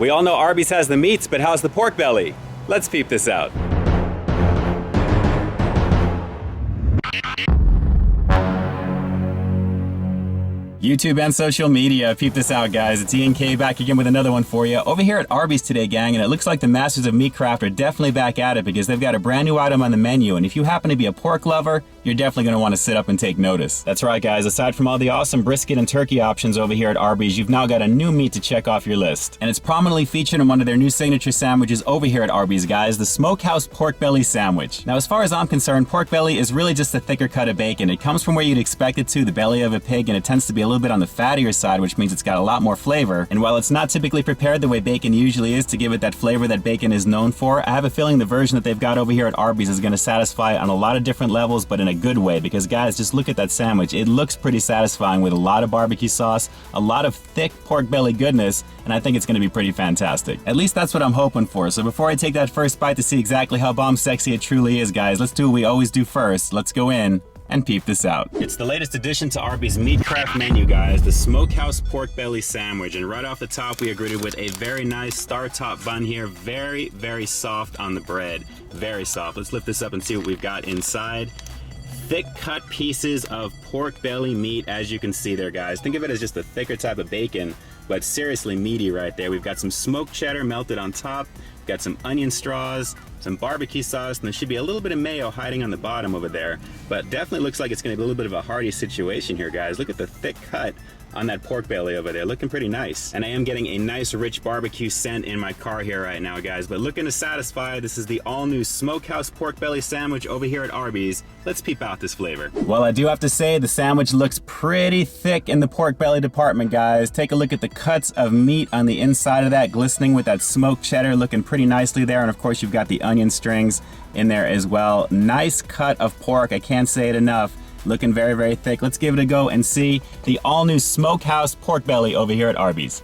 We all know Arby's has the meats, but how's the pork belly? Let's peep this out. YouTube and social media, peep this out, guys. It's Ian K back again with another one for you. Over here at Arby's today, gang, and it looks like the masters of MeatCraft are definitely back at it because they've got a brand new item on the menu, and if you happen to be a pork lover, you're definitely going to want to sit up and take notice. That's right, guys. Aside from all the awesome brisket and turkey options over here at Arby's, you've now got a new meat to check off your list. And it's prominently featured in one of their new signature sandwiches over here at Arby's, guys, the Smokehouse Pork Belly Sandwich. Now, as far as I'm concerned, pork belly is really just a thicker cut of bacon. It comes from where you'd expect it to, the belly of a pig, and it tends to be a little bit on the fattier side, which means it's got a lot more flavor. And while it's not typically prepared the way bacon usually is to give it that flavor that bacon is known for, I have a feeling the version that they've got over here at Arby's is going to satisfy on a lot of different levels, but in a good way, because guys, just look at that sandwich. It looks pretty satisfying with a lot of barbecue sauce, a lot of thick pork belly goodness, and I think it's going to be pretty fantastic. At least that's what I'm hoping for. So before I take that first bite to see exactly how bomb sexy it truly is, guys, let's do what we always do first. Let's go in and peep this out. It's the latest addition to Arby's MeatCraft menu, guys, the Smokehouse Pork Belly Sandwich. And right off the top, we are greeted with a very nice Star Top Bun here. Very, very soft on the bread. Very soft. Let's lift this up and see what we've got inside. Thick cut pieces of pork belly meat, as you can see there, guys. Think of it as just a thicker type of bacon, but seriously meaty right there. We've got some smoked cheddar melted on top. We've got some onion straws, some barbecue sauce, and there should be a little bit of mayo hiding on the bottom over there. But definitely looks like it's going to be a little bit of a hearty situation here, guys. Look at the thick cut on that pork belly over there, looking pretty nice. And I am getting a nice rich barbecue scent in my car here right now, guys, but looking to satisfy. This is the all-new Smokehouse Pork Belly Sandwich over here at Arby's. Let's peep out this flavor. Well, I do have to say the sandwich looks pretty thick in the pork belly department, guys. Take a look at the cuts of meat on the inside of that, glistening with that smoked cheddar, looking pretty nicely there. And of course, you've got the onion strings in there as well. Nice cut of pork, I can't say it enough. Looking very, very thick. Let's give it a go and see the all-new Smokehouse Pork Belly over here at Arby's.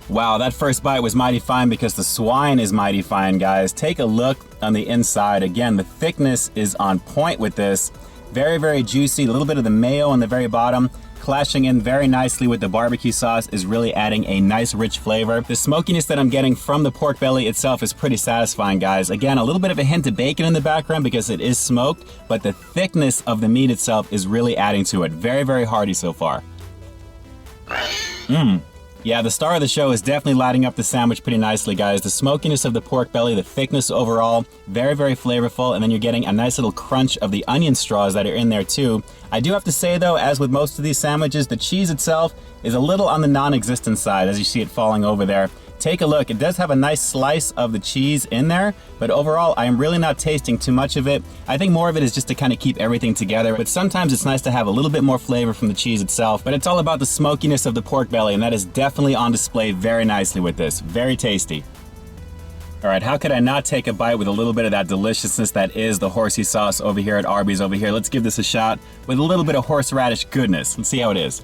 Wow, that first bite was mighty fine because the swine is mighty fine, guys. Take a look on the inside. Again, the thickness is on point with this. Very, very juicy. A little bit of the mayo on the very bottom, clashing in very nicely with the barbecue sauce, is really adding a nice rich flavor. The smokiness that I'm getting from the pork belly itself is pretty satisfying, guys. Again, a little bit of a hint of bacon in the background because it is smoked, but the thickness of the meat itself is really adding to it. Very, very hearty so far. Yeah, the star of the show is definitely lighting up the sandwich pretty nicely, guys. The smokiness of the pork belly, the thickness overall, very, very flavorful, and then you're getting a nice little crunch of the onion straws that are in there too. I do have to say though, as with most of these sandwiches, the cheese itself is a little on the non-existent side as you see it falling over there. Take a look. It does have a nice slice of the cheese in there, but overall, I am really not tasting too much of it. I think more of it is just to kind of keep everything together, but sometimes it's nice to have a little bit more flavor from the cheese itself, but it's all about the smokiness of the pork belly, and that is definitely on display very nicely with this. Very tasty. All right, how could I not take a bite with a little bit of that deliciousness that is the Horsey Sauce over here at Arby's over here. Let's give this a shot with a little bit of horseradish goodness. Let's see how it is.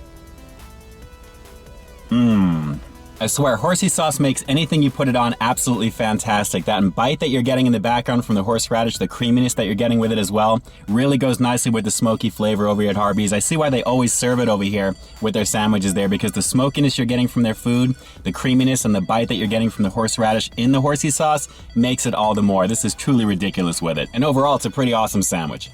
I swear, Horsey Sauce makes anything you put it on absolutely fantastic. That bite that you're getting in the background from the horseradish, the creaminess that you're getting with it as well, really goes nicely with the smoky flavor over here at Arby's. I see why they always serve it over here with their sandwiches there, because the smokiness you're getting from their food, the creaminess and the bite that you're getting from the horseradish in the Horsey Sauce makes it all the more. This is truly ridiculous with it. And overall, it's a pretty awesome sandwich.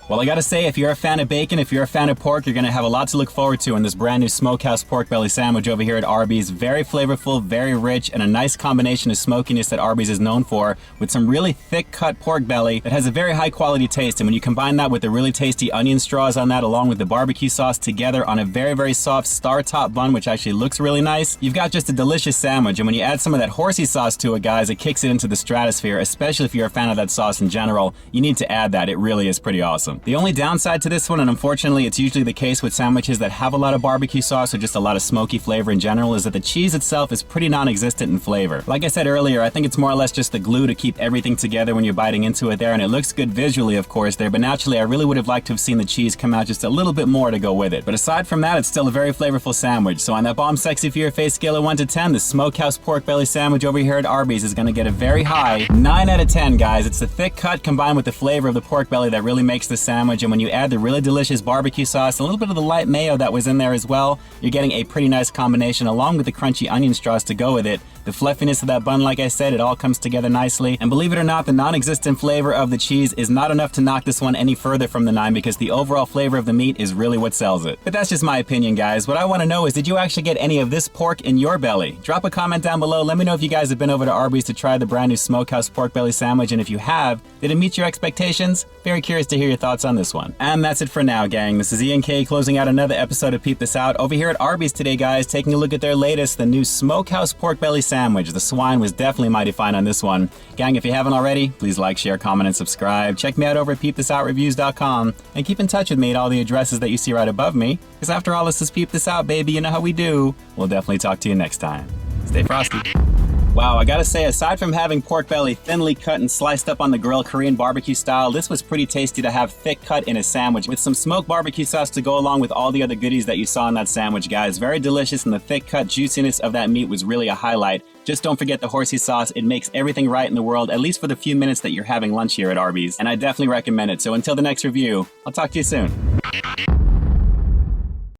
Well, I gotta say, if you're a fan of bacon, if you're a fan of pork, you're gonna have a lot to look forward to in this brand new Smokehouse Pork Belly Sandwich over here at Arby's. Very flavorful, very rich, and a nice combination of smokiness that Arby's is known for, with some really thick cut pork belly that has a very high quality taste. And when you combine that with the really tasty onion straws on that, along with the barbecue sauce together on a very, very soft Star Top Bun, which actually looks really nice, you've got just a delicious sandwich. And when you add some of that Horsey Sauce to it, guys, it kicks it into the stratosphere, especially if you're a fan of that sauce in general. You need to add that. It really is pretty awesome. The only downside to this one, and unfortunately it's usually the case with sandwiches that have a lot of barbecue sauce or just a lot of smoky flavor in general, is that the cheese itself is pretty non-existent in flavor. Like I said earlier, I think it's more or less just the glue to keep everything together when you're biting into it there, and it looks good visually, of course, there, but naturally I really would have liked to have seen the cheese come out just a little bit more to go with it. But aside from that, it's still a very flavorful sandwich. So on that bomb sexy for your face scale of 1 to 10, the Smokehouse Pork Belly Sandwich over here at Arby's is going to get a very high 9 out of 10, guys. It's the thick cut combined with the flavor of the pork belly that really makes this sandwich, and when you add the really delicious barbecue sauce, a little bit of the light mayo that was in there as well, you're getting a pretty nice combination along with the crunchy onion straws to go with it. The fluffiness of that bun, like I said, it all comes together nicely. And believe it or not, the non-existent flavor of the cheese is not enough to knock this one any further from the 9 because the overall flavor of the meat is really what sells it. But that's just my opinion, guys. What I want to know is, did you actually get any of this pork in your belly? Drop a comment down below. Let me know if you guys have been over to Arby's to try the brand new Smokehouse Pork Belly Sandwich, and if you have, did it meet your expectations? Very curious to hear your thoughts on this one. And that's it for now, gang. This is Ian K closing out another episode of Peep This Out over here at Arby's today, guys, taking a look at their latest, the new Smokehouse Pork Belly Sandwich. The swine was definitely mighty fine on this one. Gang, if you haven't already, please like, share, comment, and subscribe. Check me out over at peepthisout.reviews.com and keep in touch with me at all the addresses that you see right above me, because after all, this is Peep This Out, baby. You know how we do. We'll definitely talk to you next time. Stay frosty. Wow, I gotta say, aside from having pork belly thinly cut and sliced up on the grill Korean barbecue style, this was pretty tasty to have thick cut in a sandwich with some smoked barbecue sauce to go along with all the other goodies that you saw in that sandwich, guys. Very delicious, and the thick cut juiciness of that meat was really a highlight. Just don't forget the Horsey Sauce. It makes everything right in the world, at least for the few minutes that you're having lunch here at Arby's, and I definitely recommend it. So until the next review, I'll talk to you soon.